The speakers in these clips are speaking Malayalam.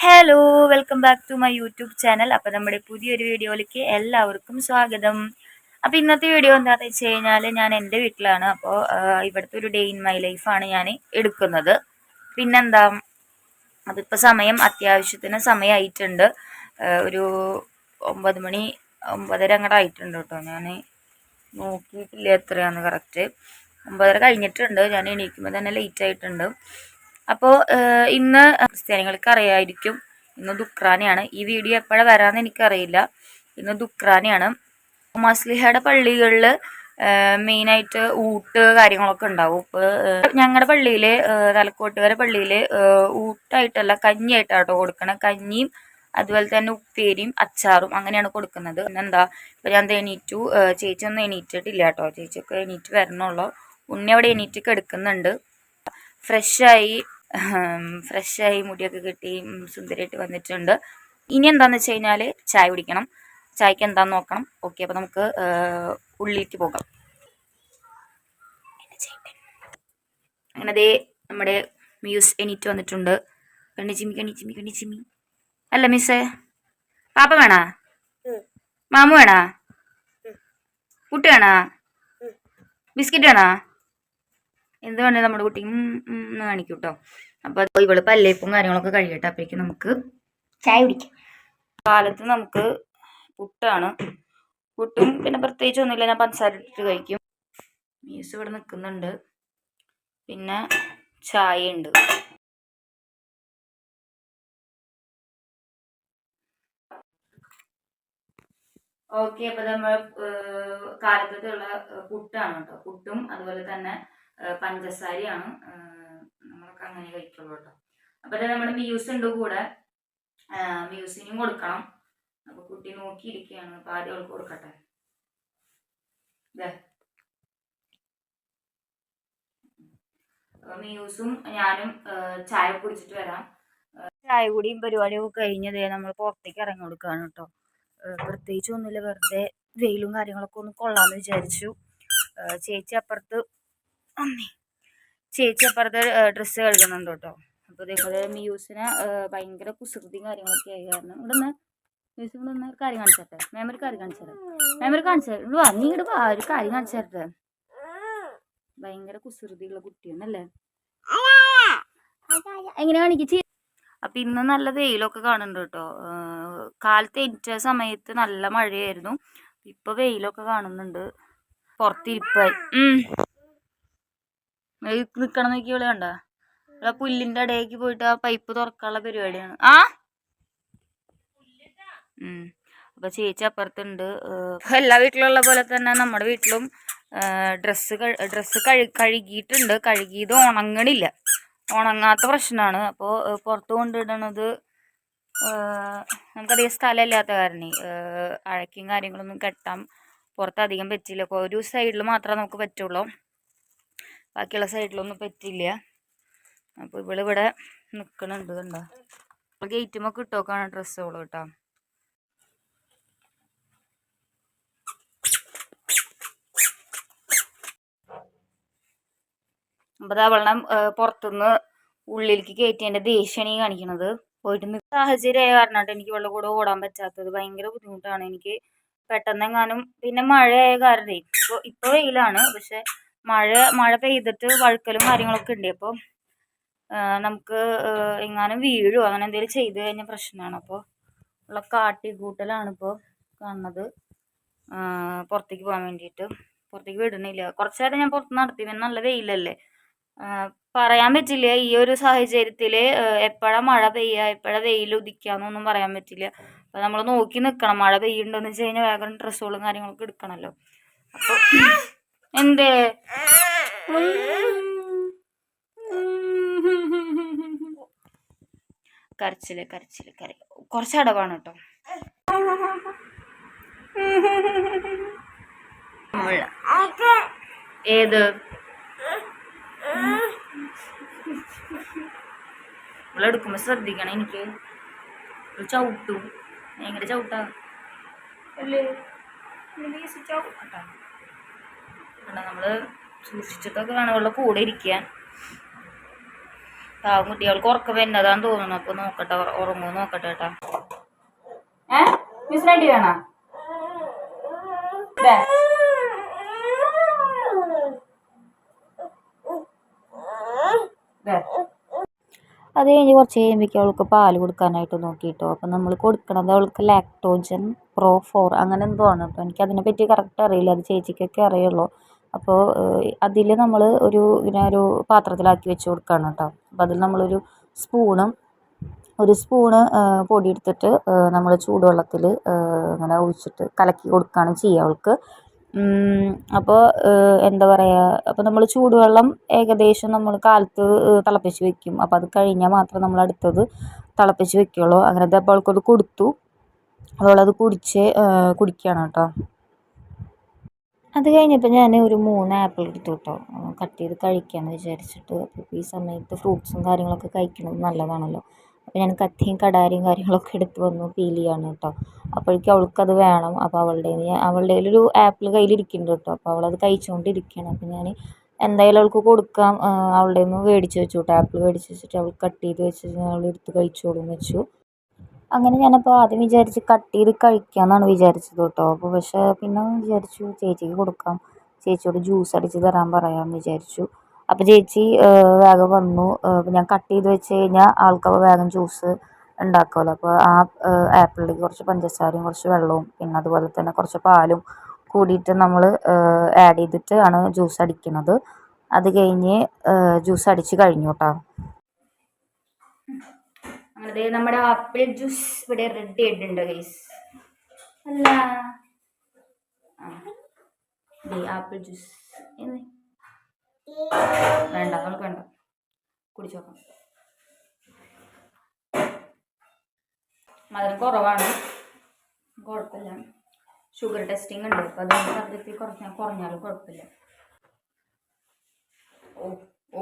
Hello, welcome back to my YouTube channel. അപ്പോൾ നമ്മുടെ പുതിയൊരു വീഡിയോയിലേക്ക് എല്ലാവർക്കും സ്വാഗതം. അപ്പോൾ ഇന്നത്തെ വീഡിയോ എന്താണെന്ന് വെച്ച് കഴിഞ്ഞാൽ ഞാൻ എൻ്റെ വീട്ടിലാണ്. അപ്പോൾ ഇവിടുത്തെ ഒരു ഡേ ഇൻ മൈ ലൈഫാണ് ഞാൻ എടുക്കുന്നത്. പിന്നെന്താ, അതിപ്പോൾ സമയം അത്യാവശ്യത്തിന് സമയമായിട്ടുണ്ട്. ഒരു 9 മണി 9:30 അങ്ങോട്ട് ആയിട്ടുണ്ട് കേട്ടോ. ഞാൻ നോക്കിയിട്ടില്ല എത്രയാണെന്ന് കറക്റ്റ്. 9:30 കഴിഞ്ഞിട്ടുണ്ട്. ഞാൻ എണീക്കുമ്പോൾ തന്നെ ലേറ്റ് ആയിട്ടുണ്ട്. അപ്പോൾ ഇന്ന് ക്രിസ്ത്യാനികൾക്ക് അറിയായിരിക്കും, ഇന്ന് ദുക്രാനയാണ്. ഈ വീഡിയോ എപ്പോഴാണ് വരാമെന്ന് എനിക്കറിയില്ല. ഇന്ന് ദുക്രാനയാണ്. മസ്ലിഹയുടെ പള്ളികളിൽ മെയിനായിട്ട് ഊട്ട് കാര്യങ്ങളൊക്കെ ഉണ്ടാവും. ഇപ്പോൾ ഞങ്ങളുടെ പള്ളിയിൽ, തലക്കോട്ടുകര പള്ളിയിൽ ഊട്ടായിട്ടല്ല കഞ്ഞിയായിട്ടാട്ടോ കൊടുക്കണം. കഞ്ഞിയും അതുപോലെ തന്നെ ഉപ്പേരിയും അച്ചാറും അങ്ങനെയാണ് കൊടുക്കുന്നത്. പിന്നെന്താ, ഇപ്പോൾ ഞാൻ എണീറ്റു. ചേച്ചി ഒന്നും എണീറ്റിട്ടില്ല കേട്ടോ. ചേച്ചിയൊക്കെ എണീറ്റ് വരണുള്ളൂ. ഉണ്ണി അവിടെ എണീറ്റ് കിടക്കുന്നുണ്ട്. ഫ്രഷായി മുടിയൊക്കെ കെട്ടി സുന്ദരിയായിട്ട് വന്നിട്ടുണ്ട്. ഇനി എന്താണെന്ന് വെച്ച് കഴിഞ്ഞാൽ ചായ കുടിക്കണം. ചായക്ക് എന്താണെന്ന് നോക്കണം. ഓക്കെ, അപ്പോൾ നമുക്ക് ഉള്ളിലേക്ക് പോകാം. അങ്ങനെ ദേ നമ്മുടെ മ്യൂസ് എണീറ്റ് വന്നിട്ടുണ്ട്. കണ്ണിച്ചിമ്മി അല്ല മിസ്സേ, പാപ്പ വേണാ? മാമു വേണാ? കുട്ടി വേണാ? ബിസ്ക്കറ്റ് വേണാ? എന്ത് വേണേ നമ്മുടെ കുട്ടി എന്ന് കാണിക്കും കേട്ടോ. അപ്പോൾ ഇവള് പല്ലേപ്പും കാര്യങ്ങളൊക്കെ കഴിയട്ടെ, അപ്പോഴേക്കും നമുക്ക് ചായ കുടിക്കാം. കാലത്ത് നമുക്ക് പുട്ടാണ്. പുട്ടും പിന്നെ പ്രത്യേകിച്ച് ഒന്നുമില്ല, ഞാൻ പഞ്ചസാര ഇട്ടിട്ട് കഴിക്കും. മ്യൂസ് ഇവിടെ നിൽക്കുന്നുണ്ട്. പിന്നെ ചായ ഉണ്ട്. ഓക്കെ, അപ്പോൾ നമ്മൾ കാലത്തുള്ള പുട്ടാണ് കേട്ടോ. പുട്ടും അതുപോലെ തന്നെ പഞ്ചസാരയാണ്. നമ്മളൊക്കെ അങ്ങനെ കഴിക്കുള്ളൂ കേട്ടോ. അപ്പോൾ അത് നമ്മുടെ മ്യൂസ് ഉണ്ട് കൂടെ. മ്യൂസിനും കൊടുക്കണം. അപ്പോൾ കുട്ടി നോക്കിയിരിക്കുകയാണ്. അപ്പോൾ ആദ്യം അവൾക്ക് കൊടുക്കട്ടെ. അപ്പോൾ മ്യൂസും ഞാനും ചായ കുടിച്ചിട്ട് വരാം. ചായ കുടിയും പരിപാടിയൊക്കെ കഴിഞ്ഞതേ നമ്മൾ പുറത്തേക്ക് ഇറങ്ങി കൊടുക്കുകയാണ് കേട്ടോ. പ്രത്യേകിച്ച് ഒന്നുമില്ല, വെറുതെ വെയിലും കാര്യങ്ങളൊക്കെ ഒന്ന് കൊള്ളാമെന്ന് വിചാരിച്ചു. ചേച്ചി അപ്പുറത്ത് ഡ്രസ്സ് കഴുകുന്നുണ്ട് കേട്ടോ. അപ്പോൾ ഇതേപോലെ മ്യൂസിന് ഭയങ്കര കുസൃതിയും കാര്യങ്ങളൊക്കെ ആയി കാരണം ഇവിടെ മ്യൂസിക് ഇവിടെ ഒരു കാര്യം കാണിച്ചു തരട്ടെ. മേമൊരു കാര്യം കാണിച്ചു തരാം. വാ, നീ ഇങ്ങോട്ട് വാ, ഒരു കാര്യം കാണിച്ചു തരട്ടെ. ഭയങ്കര കുസൃതിയുള്ള കുട്ടിയാണല്ലേ. എങ്ങനെ കാണിക്കിച്ച്. അപ്പം ഇന്ന് നല്ല വെയിലൊക്കെ കാണുന്നുണ്ട് കേട്ടോ. കാലത്ത് എണീറ്റ സമയത്ത് നല്ല മഴയായിരുന്നു. ഇപ്പോൾ വെയിലൊക്കെ കാണുന്നുണ്ട്. പുറത്തിരിപ്പായി നിൽക്കണം നോക്കി ഇവിടെ കണ്ട. ഇവിടെ പുല്ലിൻ്റെ ഇടയ്ക്ക് പോയിട്ട് ആ പൈപ്പ് തുറക്കാനുള്ള പരിപാടിയാണ്. അപ്പോൾ ചേച്ചി അപ്പുറത്തുണ്ട്. എല്ലാ വീട്ടിലുള്ള പോലെ തന്നെ നമ്മുടെ വീട്ടിലും ഡ്രസ്സ് കഴുകിയിട്ടുണ്ട്. കഴുകിയത് ഉണങ്ങണില്ല, ഉണങ്ങാത്ത പ്രശ്നമാണ്. അപ്പോൾ പുറത്ത് കൊണ്ടിടണത് നമുക്കധികം സ്ഥലമില്ലാത്ത കാരണം അഴക്കും കാര്യങ്ങളൊന്നും കെട്ടാൻ പുറത്തധികം പറ്റില്ല. ഒരു സൈഡിൽ മാത്രമേ നമുക്ക് പറ്റുള്ളൂ, ബാക്കിയുള്ള സൈഡിലൊന്നും പറ്റില്ല. അപ്പോൾ ഇവളിവിടെ നിൽക്കണുണ്ട് കണ്ടോ. ഗേറ്റുമൊക്കെ ഇട്ടോക്കാണ് ഡ്രസ്സുകൾ കേട്ടോ. അപ്പോൾ അവളെ പുറത്തുനിന്ന് ഉള്ളിലേക്ക് കയറ്റിയതിൻ്റെ ദേഷ്യമാണ് ഈ കാണിക്കണത്. പോയിട്ട് സാഹചര്യമായ കാരണമായിട്ട് എനിക്ക് ഇവളുടെ കൂടെ ഓടാൻ പറ്റാത്തത്. ഭയങ്കര ബുദ്ധിമുട്ടാണ് എനിക്ക്. പെട്ടെന്നെങ്ങാനും പിന്നെ മഴയായ കാരണേ, ഇപ്പോൾ വെയിലാണ്, പക്ഷെ മഴ പെയ്തിട്ട് വഴുക്കലും കാര്യങ്ങളൊക്കെ ഉണ്ട്. അപ്പോൾ നമുക്ക് എങ്ങാനും വീഴുമോ അങ്ങനെ എന്തെങ്കിലും ചെയ്ത് കഴിഞ്ഞാൽ പ്രശ്നമാണ്. അപ്പോൾ ഉള്ള കാട്ടിക്കൂട്ടലാണിപ്പോൾ കാണുന്നത്. പുറത്തേക്ക് പോകാൻ വേണ്ടിയിട്ട് പുറത്തേക്ക് വിടണില്ല. കുറച്ച് നേരം ഞാൻ പുറത്ത് നടത്തി, പിന്നെ നല്ല വെയിലല്ലേ, പറയാൻ പറ്റില്ല. ഈ ഒരു സാഹചര്യത്തിൽ എപ്പോഴാണ് മഴ പെയ്യുക എപ്പോഴാണ് വെയിൽ ഉദിക്കാന്നൊന്നും പറയാൻ പറ്റില്ല. അപ്പോൾ നമ്മൾ നോക്കി നിൽക്കണം. മഴ പെയ്യുന്നുണ്ടെന്ന് വെച്ച് കഴിഞ്ഞാൽ വേഗം ഡ്രസ്സുകളും കാര്യങ്ങളൊക്കെ എടുക്കണമല്ലോ. അപ്പോൾ എന്തേ കരച്ചില് കുറച്ച് അടവാണ് കേട്ടോ. ഏത് എടുക്കുമ്പോ ശ്രദ്ധിക്കണം. എനിക്ക് ചവിട്ടും, ഭയങ്കര ചവിട്ടാ. നമ്മള് സൂക്ഷിച്ചിട്ടൊക്കെ വേണം അവളുടെ കൂടെ ഇരിക്കാൻ. പാവം കുട്ടികൾക്ക് ഉറക്കം വരുന്നതാന്ന് തോന്നുന്നു. അപ്പൊ നോക്കട്ടെ, ഉറങ്ങുമോ നോക്കട്ടെ കേട്ടാ. മിസ് റെഡി വേണോ? അത് കഴിഞ്ഞ് കുറച്ച് കഴിയുമ്പോഴേക്കും അവൾക്ക് പാല് കൊടുക്കാനായിട്ട് നോക്കിയിട്ടോ. അപ്പം നമ്മൾ കൊടുക്കണത് അവൾക്ക് ലാക്ടോജൻ Pro 4 അങ്ങനെ എന്തോ ആണ് കേട്ടോ. എനിക്കതിനെ പറ്റി കറക്റ്റ് അറിയില്ല, അത് ചേച്ചിക്കൊക്കെ അറിയുള്ളൂ. അപ്പോൾ അതിൽ നമ്മൾ ഇങ്ങനെ ഒരു പാത്രത്തിലാക്കി വെച്ച് കൊടുക്കുകയാണ് കേട്ടോ. അപ്പോൾ അതിൽ നമ്മളൊരു സ്പൂണ് പൊടി എടുത്തിട്ട് നമ്മൾ ചൂടുവെള്ളത്തിൽ ഇങ്ങനെ ഒഴിച്ചിട്ട് കലക്കി കൊടുക്കുകയാണ് ചെയ്യുക അവൾക്ക്. അപ്പോൾ എന്താ പറയുക, അപ്പോൾ നമ്മൾ ചൂടുവെള്ളം ഏകദേശം നമ്മൾ കാലത്ത് തിളപ്പിച്ച് വെക്കും. അപ്പോൾ അത് കഴിഞ്ഞാൽ മാത്രം നമ്മൾ അടുത്തത് തിളപ്പിച്ച് വെക്കുകയുള്ളൂ. അങ്ങനത്തെ അപ്പോൾ അവൾക്കത് കൊടുത്തു. അവളത് കുടിക്കുകയാണ് കേട്ടോ. അത് കഴിഞ്ഞപ്പോൾ ഞാൻ ഒരു 3 ആപ്പിൾ എടുത്തു കേട്ടോ, കട്ട് ചെയ്ത് കഴിക്കാമെന്ന് വിചാരിച്ചിട്ട്. അപ്പോൾ ഈ സമയത്ത് ഫ്രൂട്ട്സും കാര്യങ്ങളൊക്കെ കഴിക്കുന്നത് നല്ലതാണല്ലോ. അപ്പോൾ ഞാൻ കത്തിയും കടാരിയും കാര്യങ്ങളൊക്കെ എടുത്ത് വന്നു പീൽ ചെയ്യാണ് കേട്ടോ. അപ്പോഴേക്കും അവൾക്കത് വേണം. അപ്പോൾ അവളുടെ കയ്യിലൊരു ആപ്പിൾ കയ്യിലിരിക്കുന്നുണ്ട് കേട്ടോ. അപ്പോൾ അവളത് കഴിച്ചുകൊണ്ടിരിക്കുകയാണ്. അപ്പോൾ ഞാൻ എന്തായാലും അവൾക്ക് കൊടുക്കാം, അവളുടെ നിന്ന് മേടിച്ച് വെച്ചു കേട്ടോ. ആപ്പിൾ മേടിച്ച് വെച്ചിട്ട് അവൾ കട്ട് ചെയ്ത് വെച്ചിട്ട് അവൾ എടുത്ത് കഴിച്ചോളും വെച്ചു. അങ്ങനെ ഞാനപ്പോൾ ആദ്യം വിചാരിച്ച് കട്ട് ചെയ്ത് കഴിക്കാമെന്നാണ് വിചാരിച്ചത് കേട്ടോ. അപ്പോൾ പക്ഷേ പിന്നെ വിചാരിച്ചു ചേച്ചിക്ക് കൊടുക്കാം, ചേച്ചിയോട് ജ്യൂസ് അടിച്ച് തരാൻ പറയാമെന്ന് വിചാരിച്ചു. അപ്പോൾ ചേച്ചി വേഗം വന്നു. ഞാൻ കട്ട് ചെയ്ത് വെച്ച് കഴിഞ്ഞാൽ ആൾക്കപ്പോൾ വേഗം ജ്യൂസ് ഉണ്ടാക്കുമല്ലോ. അപ്പോൾ ആ ആപ്പിളിലേക്ക് കുറച്ച് പഞ്ചസാരയും കുറച്ച് വെള്ളവും പിന്നെ അതുപോലെ തന്നെ കുറച്ച് പാലും കൂടിയിട്ട് നമ്മൾ ആഡ് ചെയ്തിട്ട് ആണ് ജ്യൂസ് അടിക്കുന്നത്. അത് കഴിഞ്ഞ് ജ്യൂസ് അടിച്ച് കഴിഞ്ഞു കേട്ടോ. അങ്ങനെ നമ്മുടെ ആപ്പിൾ ജ്യൂസ് ഇവിടെ റെഡി ആയിട്ടുണ്ട് ഗൈസ്. അല്ല ആപ്പിൾ ജ്യൂസ് വേണ്ട, നമുക്ക് വേണ്ട, കുടിച്ചു നോക്കാം. മധുരം കുറവാണ്, കുഴപ്പമില്ല. ഷുഗർ ടെസ്റ്റിംഗ് ഉണ്ട്, അപ്പോൾ അതുകൊണ്ട് മധുരത്തിൽ കുറഞ്ഞാലും കുഴപ്പമില്ല. ഓ ഓ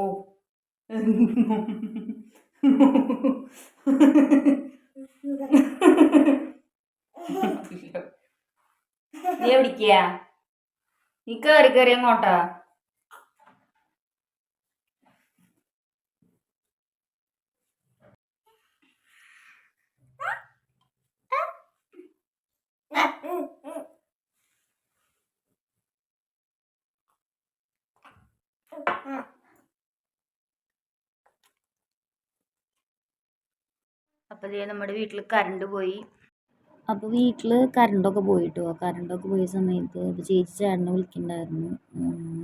നീ എവിടിക്കുക? നീ കയറി അങ്ങോട്ടാ. അപ്പോൾ നമ്മുടെ വീട്ടിൽ കറണ്ട് പോയി. അപ്പോൾ വീട്ടിൽ കറണ്ടൊക്കെ പോയിട്ടോ. കറണ്ടൊക്കെ പോയ സമയത്ത് അപ്പോൾ ചേച്ചി ചേട്ടനെ വിളിക്കണ്ടായിരുന്നു.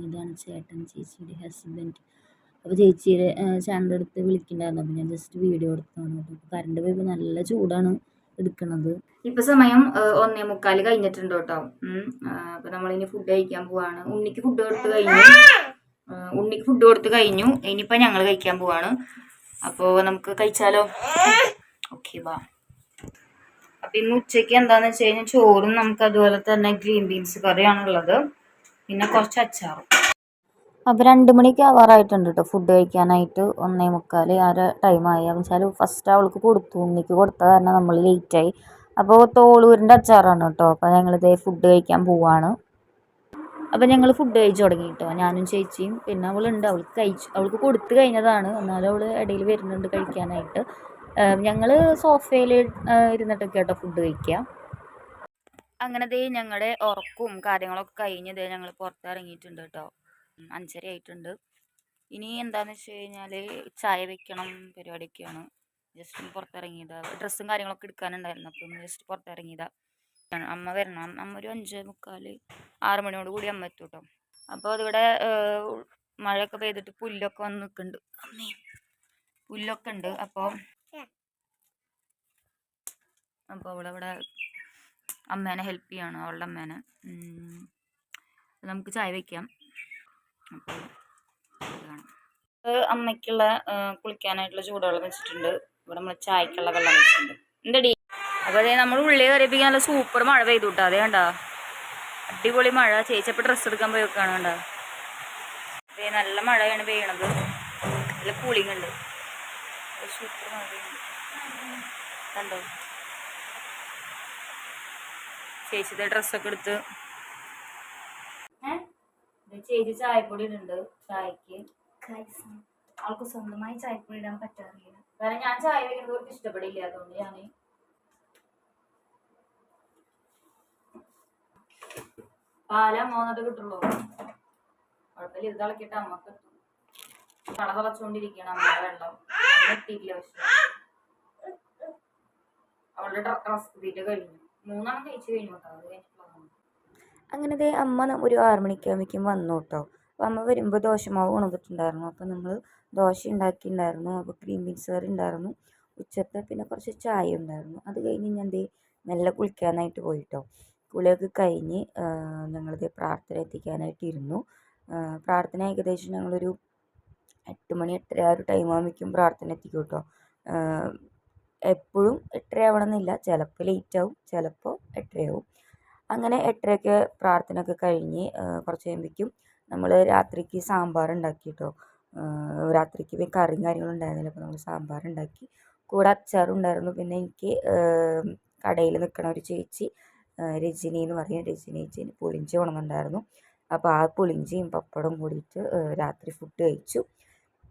ഇതാണ് ചേട്ടൻ, ചേച്ചിയുടെ ഹസ്ബൻഡ്. അപ്പോൾ ചേച്ചിയുടെ ചേട്ടൻ്റെ അടുത്ത് വിളിക്കണ്ടായിരുന്നു. അപ്പോൾ ഞാൻ ജസ്റ്റ് വീഡിയോ എടുത്തതാണ് കേട്ടോ. കറണ്ട് പോയപ്പോൾ നല്ല ചൂടാണ് എടുക്കണത്. ഇപ്പോൾ സമയം 1:45 കഴിഞ്ഞിട്ടുണ്ട് കേട്ടോ. അപ്പോൾ നമ്മളിനി ഫുഡ് കഴിക്കാൻ പോവാണ്. ഉണ്ണിക്ക് ഫുഡ് കൊടുത്ത് കഴിഞ്ഞു. ഇനിയിപ്പോൾ ഞങ്ങൾ കഴിക്കാൻ പോവാണ്. അപ്പോൾ നമുക്ക് കഴിച്ചാലോ? ഓക്കെ ബാ. അപ്പം ഇന്ന് ഉച്ചയ്ക്ക് എന്താണെന്ന് വെച്ച് കഴിഞ്ഞാൽ ചോറും നമുക്ക് അതുപോലെ തന്നെ ഗ്രീൻ ബീൻസ് കറിയാണുള്ളത്, പിന്നെ കുറച്ച് അച്ചാറും. അപ്പോൾ 2 മണിക്ക് ആവാറായിട്ടുണ്ട് കേട്ടോ ഫുഡ് കഴിക്കാനായിട്ട്. 1:45 ആ ടൈമായി. അപ്പം വെച്ചാൽ ഫസ്റ്റ് അവൾക്ക് കൊടുത്തു, ഉണ്ണിക്ക് കൊടുത്ത കാരണം നമ്മൾ ലേറ്റായി. അപ്പോൾ തോളൂരിൻ്റെ അച്ചാറാണ് കേട്ടോ. അപ്പോൾ ഞങ്ങളിതേ ഫുഡ് കഴിക്കാൻ പോവാണ്. അപ്പോൾ ഞങ്ങൾ ഫുഡ് കഴിച്ച് തുടങ്ങി കേട്ടോ, ഞാനും ചേച്ചിയും. പിന്നെ അവളുണ്ട്, അവൾക്ക് കൊടുത്തു കഴിഞ്ഞതാണ്, എന്നാലും അവൾ ഇടയിൽ വരുന്നുണ്ട് കഴിക്കാനായിട്ട്. ഞങ്ങൾ സോഫയിൽ ഇരുന്നിട്ടൊക്കെ കേട്ടോ ഫുഡ് കഴിക്കുക. അങ്ങനെ ഞങ്ങളുടെ ഉറക്കവും കാര്യങ്ങളൊക്കെ കഴിഞ്ഞ് ഞങ്ങൾ പുറത്തിറങ്ങിയിട്ടുണ്ട് കേട്ടോ. 5:30 ആയിട്ടുണ്ട്. ഇനി എന്താണെന്ന് വെച്ച് കഴിഞ്ഞാൽ ചായ വെക്കണം പരിപാടിയൊക്കെയാണ്. ജസ്റ്റ് പുറത്തിറങ്ങിയതാണ്. ഡ്രസ്സും കാര്യങ്ങളൊക്കെ എടുക്കാനുണ്ടായിരുന്നു, അപ്പം ജസ്റ്റ് പുറത്തിറങ്ങിയതാണ്. അമ്മ വരണം. അമ്മ ഒരു 5:45 6 മണിയോട് കൂടി അമ്മ എത്തും കേട്ടോ. അപ്പോൾ അതിവിടെ മഴയൊക്കെ പെയ്തിട്ട് പുല്ലൊക്കെ വന്ന് നിൽക്കുന്നുണ്ട്. അമ്മേ പുല്ലൊക്കെ ഉണ്ട്. അപ്പോൾ അവളവിടെ അമ്മേനെ ഹെൽപ്പ് ചെയ്യാണ്, അവളുടെ അമ്മേനെ. നമുക്ക് ചായ വയ്ക്കാം. അപ്പോൾ അമ്മയ്ക്കുള്ള കുളിക്കാനായിട്ടുള്ള ചൂടുവെള്ളം വെച്ചിട്ടുണ്ട്. ഇവിടെ നമ്മൾ ചായക്കുള്ള വെള്ളം വെച്ചിട്ടുണ്ട്. എന്തടി? അപ്പോൾ അതേ നമ്മൾ ഉള്ളി കറിയിപ്പിക്കാൻ നല്ല സൂപ്പർ മഴ പെയ്തു കേട്ടോ. അതേ കണ്ടോ, അടിപൊളി മഴ. ചേച്ചപ്പോൾ ഡ്രസ്സ് എടുക്കാൻ പോയി വെക്കാണ് കണ്ടോ. അതേ നല്ല മഴയാണ് പെയ്യണത്, നല്ല കൂളിംഗ് ഉണ്ട്. സൂപ്പർ മഴ പെയ്യുന്നുണ്ട് കണ്ടോ. ചേച്ചിയുടെ ഡ്രസ്സൊക്കെ എടുത്ത് ചേച്ചി ചായപ്പൊടി ഇടുന്നുണ്ട് ചായക്ക്. ആൾക്ക് സ്വന്തമായി ചായപ്പൊടി ഇടാൻ പറ്റാറില്ല. കാരണം ഞാൻ ചായ വയ്ക്കുന്നത് അവർക്ക് ഇഷ്ടപ്പെടില്ല. അതുകൊണ്ട് ഞാൻ പാല മൂന്നിട്ട് കിട്ടുള്ളൂ. കുഴപ്പമില്ല, ഇത് തിളക്കിയിട്ട് അമ്മക്ക് തള തിളച്ചുകൊണ്ടിരിക്കണം. അമ്മയുടെ വെള്ളം എത്തിയിട്ടില്ല. പക്ഷെ അവളുടെ ഡ്രസ് തീറ്റ കഴിഞ്ഞു. 3 കഴിച്ചു കഴിഞ്ഞു കേട്ടോ. അത് കഴിഞ്ഞിട്ടുള്ളതാണ്. അങ്ങനത്തെ അമ്മ ഒരു 6 മണിക്കാകുമ്പോഴേക്കും വന്നു കേട്ടോ. അപ്പോൾ അമ്മ വരുമ്പോൾ ദോശമാവ് കൊണ്ടുവന്നിട്ടുണ്ടായിരുന്നു. അപ്പോൾ നമ്മൾ ദോശ ഉണ്ടാക്കിയിട്ടുണ്ടായിരുന്നു. അപ്പോൾ ഗ്രീൻ ബീൻസ് കറി ഉണ്ടായിരുന്നു ഉച്ചത്തെ. പിന്നെ കുറച്ച് ചായ ഉണ്ടായിരുന്നു. അത് കഴിഞ്ഞ് ഞാൻ മെല്ലെ കുളിക്കാനായിട്ട് പോയിട്ടോ. കുളിയൊക്കെ കഴിഞ്ഞ് ഞങ്ങളിത് പ്രാർത്ഥന എത്തിക്കാനായിട്ട് ഇരുന്നു. പ്രാർത്ഥന ഏകദേശം ഞങ്ങളൊരു 8 മണി 8:30 ആ ഒരു ടൈം ആകുമ്പോഴേക്കും പ്രാർത്ഥന എത്തിക്കും കേട്ടോ. എപ്പോഴും 8:30 ആവണമെന്നില്ല, ചിലപ്പോൾ ലേറ്റ് ആവും, ചിലപ്പോൾ 8:30 ആവും. അങ്ങനെ 8:30 പ്രാർത്ഥനയൊക്കെ കഴിഞ്ഞ് കുറച്ച് കഴിയുമ്പോഴേക്കും നമ്മൾ രാത്രിക്ക് സാമ്പാർ ഉണ്ടാക്കി കേട്ടോ. രാത്രിക്ക് കറിയും കാര്യങ്ങളും ഉണ്ടായിരുന്നില്ല. അപ്പോൾ നമ്മൾ സാമ്പാർ ഉണ്ടാക്കി, കൂടെ അച്ചാറും ഉണ്ടായിരുന്നു. പിന്നെ എനിക്ക് കടയിൽ നിൽക്കണ ഒരു ചേച്ചി, രജനി എന്ന് പറയും, രജനി ചേച്ചി പുളിഞ്ചി കൊണ്ടുവന്നിട്ടുണ്ടായിരുന്നു. അപ്പോൾ ആ പുളിഞ്ചിയും പപ്പടവും കൂടിയിട്ട് രാത്രി ഫുഡ് കഴിച്ചു.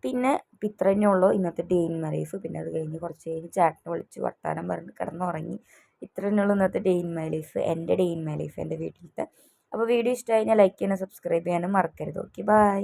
പിന്നെ ഇത്ര തന്നെ ഉള്ളൂ ഇന്നത്തെ ഡേ ഇൻ മൈ ലൈഫ്. പിന്നെ അത് കഴിഞ്ഞ് കുറച്ച് കഴിഞ്ഞ് ചേട്ടനെ വിളിച്ച് വർത്താനം പറഞ്ഞ് കിടന്നുറങ്ങി. ഇത്ര തന്നെ ഉള്ളൂ ഇന്നത്തെ ഡേ ഇൻ മൈ ലൈഫ്, എൻ്റെ ഡേ ഇൻ മൈ ലൈഫ്, എൻ്റെ വീട്ടിലത്തെ. അപ്പോൾ വീഡിയോ ഇഷ്ടമായി കഴിഞ്ഞാൽ ലൈക്ക് ചെയ്യാനും സബ്സ്ക്രൈബ് ചെയ്യാനും മറക്കരുത്. Okay, by.